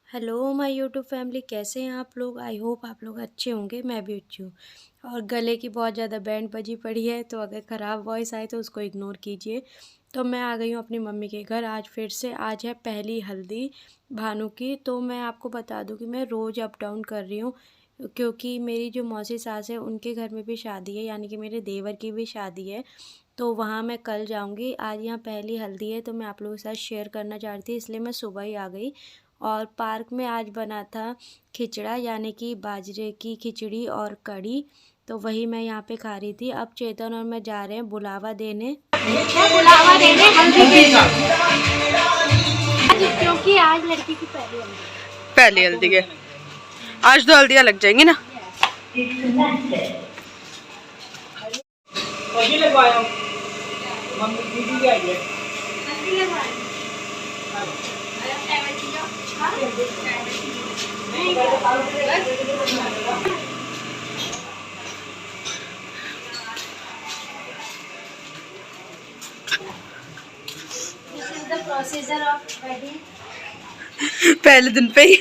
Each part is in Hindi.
हेलो माय यूट्यूब फैमिली, कैसे हैं आप लोग। आई होप आप लोग अच्छे होंगे। मैं भी अच्छी हूँ। और गले की बहुत ज़्यादा बैंड बजी पड़ी है, तो अगर ख़राब वॉइस आए तो उसको इग्नोर कीजिए। तो मैं आ गई हूँ अपनी मम्मी के घर आज फिर से। आज है पहली हल्दी भानु की। तो मैं आपको बता दूँ कि मैं रोज़ अप डाउन कर रही हूँ, क्योंकि मेरी जो मौसी सास है उनके घर में भी शादी है, यानी कि मेरे देवर की भी शादी है। तो वहाँ मैं कल जाऊँगी। आज यहाँ पहली हल्दी है, तो मैं आप लोगों के साथ शेयर करना चाहती थी, इसलिए मैं सुबह ही आ गई। और पार्क में आज बना था खिचड़ा, यानी कि बाजरे की खिचड़ी और कढ़ी। तो वही मैं यहाँ पे खा रही थी। अब चेतन और मैं जा रहे हैं बुलावा देने हल्दी के, क्योंकि आज लड़की की पहली हल्दी के आज 2 हल्दियाँ लग जाएंगी ना। पहले दिन पे ही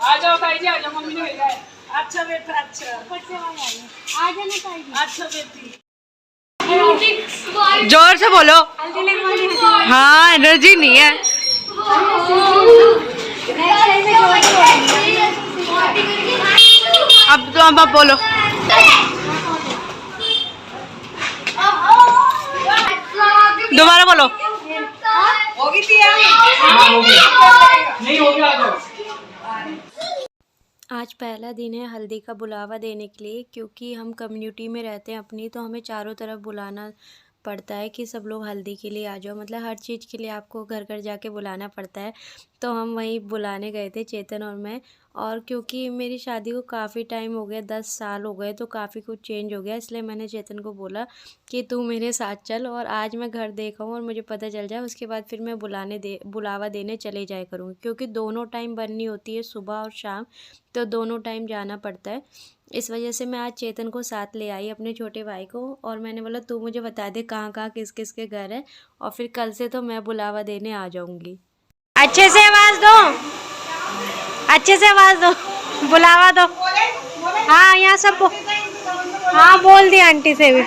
आ जाओ ताई जी, आ जाओ। मम्मी ने भेजा है। अच्छा बेटा, अच्छा आ जाना चाहिए। अच्छा बेटी। जोर से बोलो। हाँ, एनर्जी नहीं है। अब तो अब बोलो। दोबारा बोलो। नहीं हो गया, आ जाओ। आज पहला दिन है हल्दी का बुलावा देने के लिए, क्योंकि हम कम्युनिटी में रहते हैं अपनी, तो हमें चारों तरफ बुलाना पड़ता है कि सब लोग हल्दी के लिए आ जाओ। मतलब हर चीज़ के लिए आपको घर घर जाके बुलाना पड़ता है। तो हम वहीं बुलाने गए थे, चेतन और मैं। और क्योंकि मेरी शादी को काफ़ी टाइम हो गया, 10 साल हो गए, तो काफ़ी कुछ चेंज हो गया, इसलिए मैंने चेतन को बोला कि तू मेरे साथ चल और आज मैं घर देखा हूँ और मुझे पता चल जाए, उसके बाद फिर मैं बुलावा देने चले जाया करूँगी। क्योंकि दोनों टाइम बननी होती है, सुबह और शाम, तो दोनों टाइम जाना पड़ता है। इस वजह से मैं आज चेतन को साथ ले आई, अपने छोटे भाई को। और मैंने बोला तू मुझे बता दे कहाँ कहाँ किस किस के घर है, और फिर कल से तो मैं बुलावा देने आ जाऊँगी। अच्छे से आवाज़ दो, अच्छे से आवाज़ दो, बुलावा दो। हाँ, यहाँ सब हाँ बोल दिया आंटी से भी।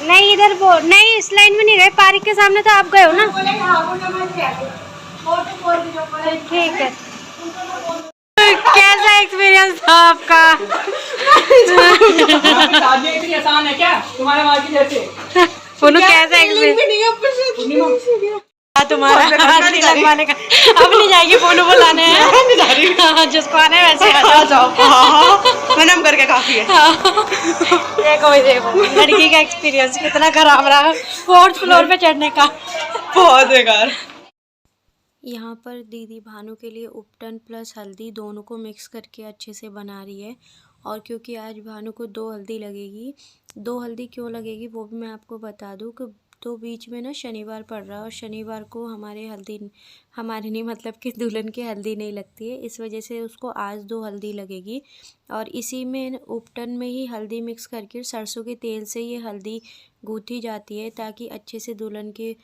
नहीं इधर बोल, नहीं इस लाइन में नहीं गए, पार्क के सामने तो आप गए हो ना। ठीक है। कैसा एक्सपीरियंस था आपका? शादी इतनी आसान है क्या तुम्हारे माँ की जैसे? कैसा एक्सपीरियंस तुम्हारा हल्दी लगवाने का? अब नहीं जाएगी, फोन बुलाने हैं। जिसको आने वैसे आ जाओ। मैंने हम करके काफी है। देखो भाई, देखो लड़की का एक्सपीरियंस कितना खराब रहा 4th फ्लोर पे चढ़ने का। बहुत बेकार। यहाँ पर दीदी भानु के लिए उपटन प्लस हल्दी दोनों को मिक्स करके अच्छे से बना रही है। और क्योंकि आज भानु को 2 हल्दी लगेगी, 2 हल्दी क्यों लगेगी वो भी मैं आपको बता दूँ कि तो बीच में ना शनिवार पड़ रहा है, और शनिवार को हमारे नहीं, मतलब कि दुल्हन की हल्दी नहीं लगती है, इस वजह से उसको आज 2 हल्दी लगेगी। और इसी में उपटन में ही हल्दी मिक्स करके सरसों के तेल से ये हल्दी गूँथी जाती है, ताकि अच्छे से दुल्हन के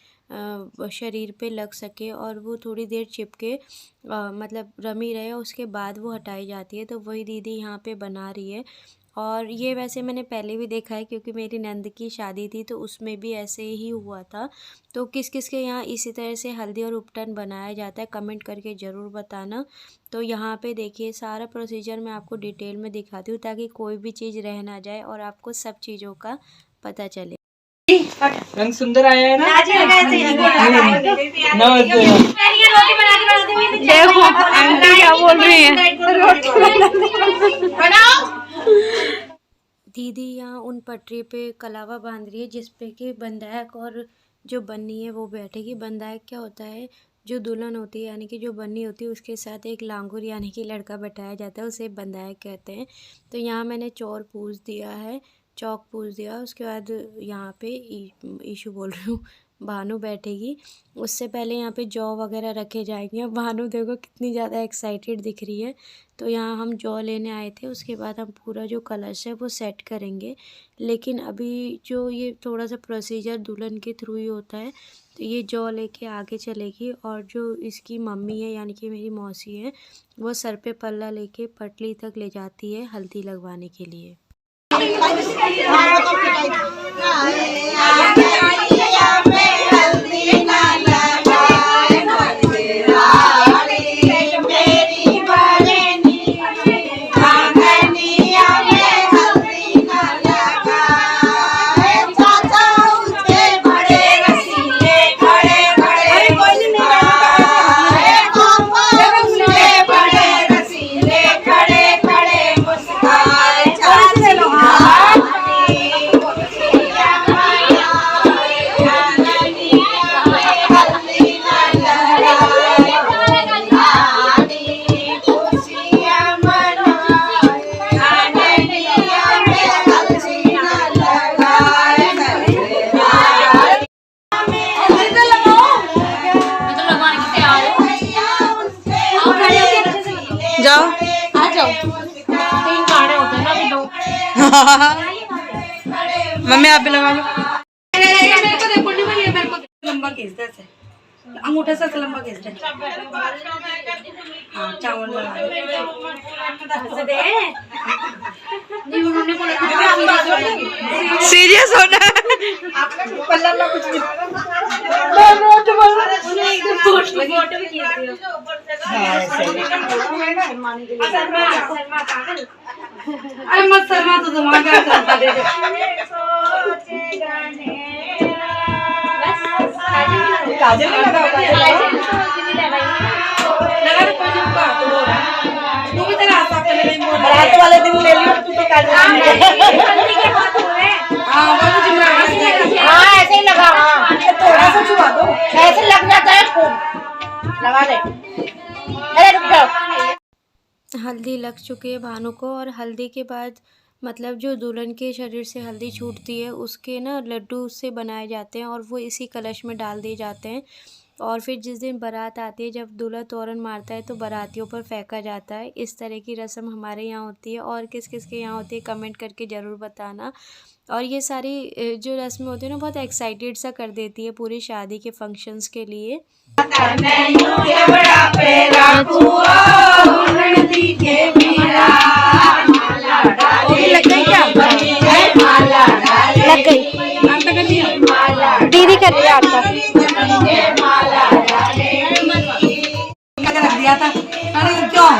शरीर पे लग सके और वो थोड़ी देर चिपके, मतलब रमी रहे, उसके बाद वो हटाई जाती है। तो वही दीदी यहाँ पे बना रही है। और ये वैसे मैंने पहले भी देखा है, क्योंकि मेरी नंद की शादी थी तो उसमें भी ऐसे ही हुआ था। तो किस किस के यहाँ इसी तरह से हल्दी और उपटन बनाया जाता है, कमेंट करके ज़रूर बताना। तो यहाँ पे देखिए सारा प्रोसीजर मैं आपको डिटेल में दिखाती हूँ, ताकि कोई भी चीज़ रह ना जाए और आपको सब चीज़ों का पता चले। रंग सुंदर आया है ना? देखो आंटी क्या बोल रही है। दीदी यहाँ उन पटरी पे कलावा बांध रही है, जिसपे कि बंदायक और जो बन्नी है वो बैठेगी। बंदायक क्या होता है? जो दुल्हन होती है, यानी कि जो बन्नी होती है, उसके साथ एक लांगुर यानी कि लड़का बैठाया जाता है, उसे बंदायक कहते हैं। तो यहाँ मैंने चौक पूछ दिया, उसके बाद यहाँ पे ईशू बोल रही हूँ, भानु बैठेगी। उससे पहले यहाँ पे जौ वगैरह रखे जाएंगे। अब भानु देखो कितनी ज़्यादा एक्साइटेड दिख रही है। तो यहाँ हम जौ लेने आए थे, उसके बाद हम पूरा जो कलश है वो सेट करेंगे। लेकिन अभी जो ये थोड़ा सा प्रोसीजर दुल्हन के थ्रू ही होता है, तो ये जौ लेके आगे चलेगी और जो इसकी मम्मी है यानी कि मेरी मौसी है, वो सर पे पल्ला लेके पटली तक ले जाती है हल्दी लगवाने के लिए। जाओ आ जाओ, 3 गाने होते हैं ना अभी 2। मम्मी आप भी लगा लो। मेरे को देखो नहीं भाई, मेरे को लंबा खींच दे ऐसे, अंगूठे से लंबा खींच दे। हाँ चावल लगा दे। नहीं उन्होंने बोला सीरियस होना है। पल्ला ला कुछ नहीं। फोटो भी खींच दियो। अरे मत शर्मा, तो दिमाग में आता है। काजल नहीं लगा, लगा तो कोई नहीं का तो तू भी तेरा हाथ साफ करने नहीं बोल रहा। रात वाले दिन ले लियो तू तो काजल हल्दी के हाथ हो रहे। हां वो जिम्मेदारी। हां ऐसे ही लगा। हां थोड़ा सा छुआ दो, ऐसे लग जाता है खूब। लगा दे। अरे रुक जाओ। हल्दी लग चुकी है भानु को, और हल्दी के बाद मतलब जो दुल्हन के शरीर से हल्दी छूटती है उसके ना लड्डू उससे बनाए जाते हैं और वो इसी कलश में डाल दिए जाते हैं। और फिर जिस दिन बारात आती है, जब दूल्हा तोरण मारता है तो बारातियों पर फेंका जाता है। इस तरह की रस्म हमारे यहाँ होती है। और किस किस के यहाँ होती है कमेंट करके ज़रूर बताना। और ये सारी जो रस्में होती है ना, बहुत एक्साइटेड सा कर देती है पूरी शादी के फंक्शंस के लिए। लग गई क्या? लग गई। दीदी कर रही है आपका। रख दिया था। अरे क्यों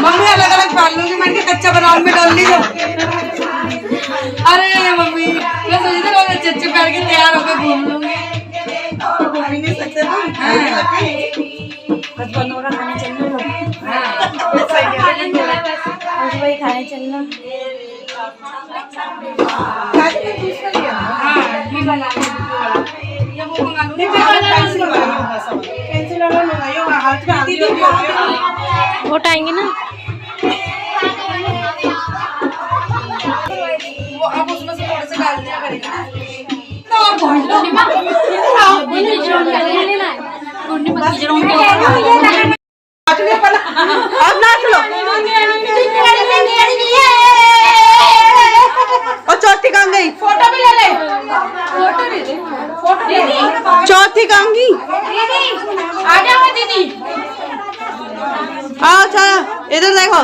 मम्मी अलग अलग डाल लूंगी, मैंने कच्चा बनाऊं में डाल ली जो। अरे मम्मी मैं सोची थी रोज अच्छे अच्छे करके तैयार होकर घूम लूंगी। घूम ही नहीं सकते बस बनोरा खाने चलना। वही खाने चलना। वोट आएंगे ना, वो अब उसमें से थोड़े से डाल दिया करेगा। अब नाच लो। और चौथी कहाँ गई? फोटो भी ले ले। फोटो ले ले। फोटो ले ले। चौथी कहाँ गई? आ जाओ दीदी। आओ चलो इधर देखो।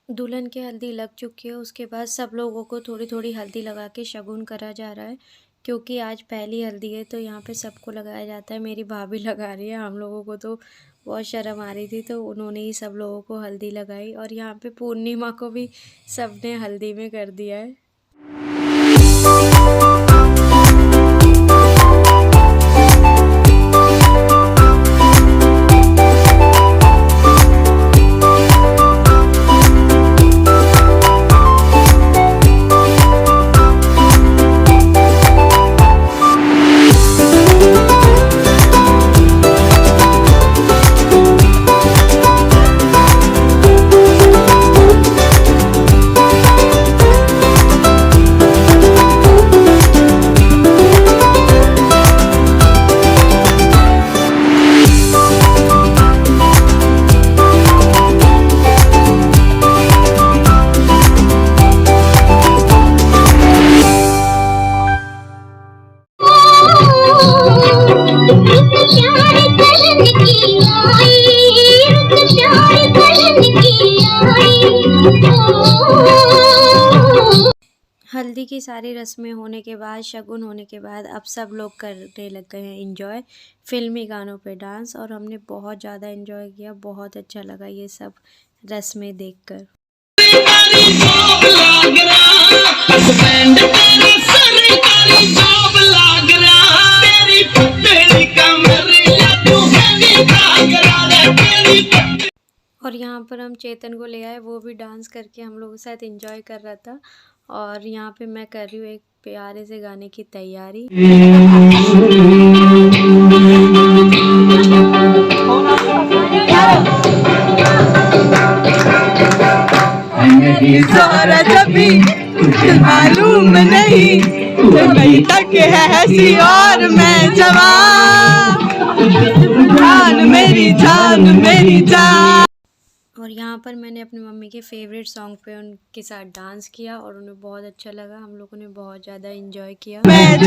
दुल्हन की हल्दी लग चुकी है। उसके बाद सब लोगों को थोड़ी थोड़ी हल्दी लगा के शगुन करा जा रहा है, क्योंकि आज पहली हल्दी है तो यहाँ पे सबको लगाया जाता है। मेरी भाभी लगा रही है, हम लोगों को तो बहुत शर्म आ रही थी तो उन्होंने ही सब लोगों को हल्दी लगाई। और यहाँ पे पूर्णिमा को भी सबने हल्दी में कर दिया है। हल्दी की सारी रस्में होने के बाद, शगुन होने के बाद अब सब लोग करने लग गए हैं एंजॉय फिल्मी गानों पे डांस, और हमने बहुत ज़्यादा एंजॉय किया। बहुत अच्छा लगा ये सब रस्में देखकर। और यहाँ पर हम चेतन को ले आए, वो भी डांस करके हम लोगों के साथ एंजॉय कर रहा था। और यहाँ पे मैं कर रही हूँ एक प्यारे से गाने की तैयारी। तुझे मालूम नहीं कहीं तक है हंसी और मैं जवान, जान मेरी जान। और यहाँ पर मैंने अपनी मम्मी के फेवरेट सॉन्ग पे उनके साथ डांस किया और उन्हें बहुत अच्छा लगा। हम लोगों ने बहुत ज़्यादा एंजॉय किया। मैं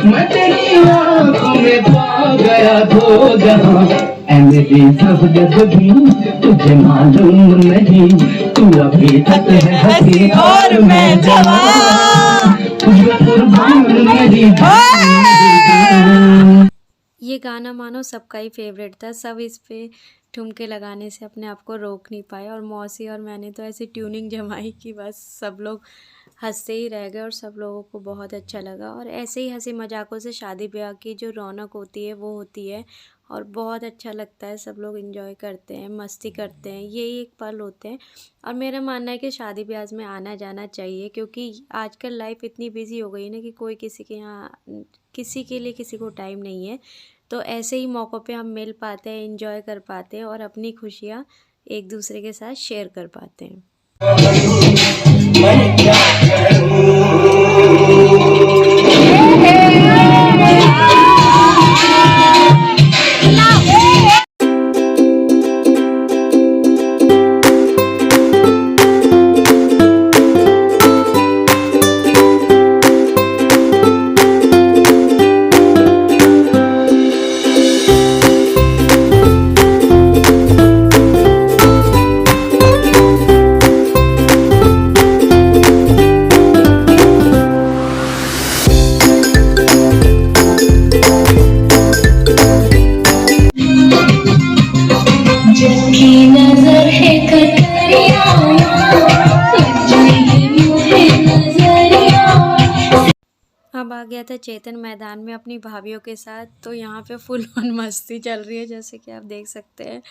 मैं तेरी आँखों में पा गया दो जहां, मेरी सब जज्बी तुझे मालूम नहीं, तू अभी तक है हंसी और मैं जवान, तुझे कुर्बान मेरी जान। ये गाना मानो सबका ही फेवरेट था। सब इस पे ठुमके लगाने से अपने आप को रोक नहीं पाए, और मौसी और मैंने तो ऐसी ट्यूनिंग जमाई कि बस सब लोग हंसते ही रह गए और सब लोगों को बहुत अच्छा लगा। और ऐसे ही हंसी मजाकों से शादी ब्याह की जो रौनक होती है वो होती है, और बहुत अच्छा लगता है। सब लोग एंजॉय करते हैं, मस्ती करते हैं, यही एक पल होते हैं। और मेरा मानना है कि शादी ब्याह में आना जाना चाहिए, क्योंकि आजकल लाइफ इतनी बिजी हो गई ना कि कोई किसी के यहाँ किसी के लिए किसी को टाइम नहीं है। तो ऐसे ही मौक़ों पे हम मिल पाते हैं, एंजॉय कर पाते हैं और अपनी खुशियाँ एक दूसरे के साथ शेयर कर पाते हैं। अब आ गया था चेतन मैदान में अपनी भाभीयों के साथ, तो यहाँ पे फुल ऑन मस्ती चल रही है जैसे कि आप देख सकते हैं।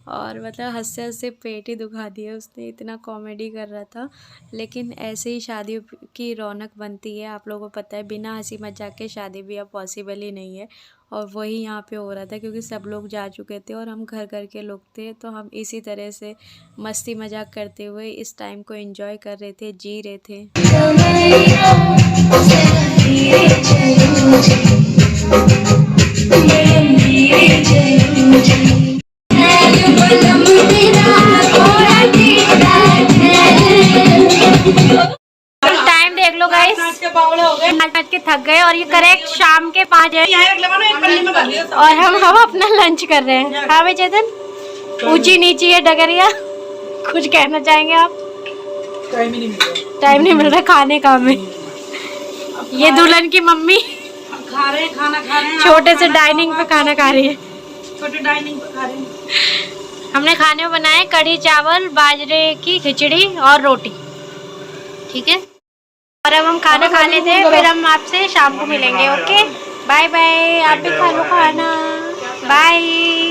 और मतलब हंसते हंसते पेट ही दुखा दिया उसने, इतना कॉमेडी कर रहा था। लेकिन ऐसे ही शादियों की रौनक बनती है, आप लोगों को पता है, बिना हंसी मजाक के शादी भी अब पॉसिबल ही नहीं है। और वही यहाँ पे हो रहा था, क्योंकि सब लोग जा चुके थे और हम घर घर के लोग थे, तो हम इसी तरह से मस्ती मजाक करते हुए इस टाइम को एंजॉय कर रहे थे, जी रहे थे। टाइम देख लो गाइस, नाच के थक गए और ये करेक्ट शाम के 5 है और हम अपना लंच कर रहे हैं। हाँ भाई चेतन, ऊंची नीची है डगरिया, कुछ कहना चाहेंगे आप? टाइम नहीं मिल रहा खाने का में। ये दुल्हन की मम्मी खा रहे हैं, खाना खा रहे हैं, छोटे से डाइनिंग पे खाना खा रही है। छोटे डाइनिंग पे खा रहे हैं। हमने खाने में बनाए कढ़ी चावल, बाजरे की खिचड़ी और रोटी, ठीक है। और अब हम खाना खा लेते हैं, फिर हम आपसे शाम को मिलेंगे। Okay, bye bye. आप भी खा लो खाना, बाय।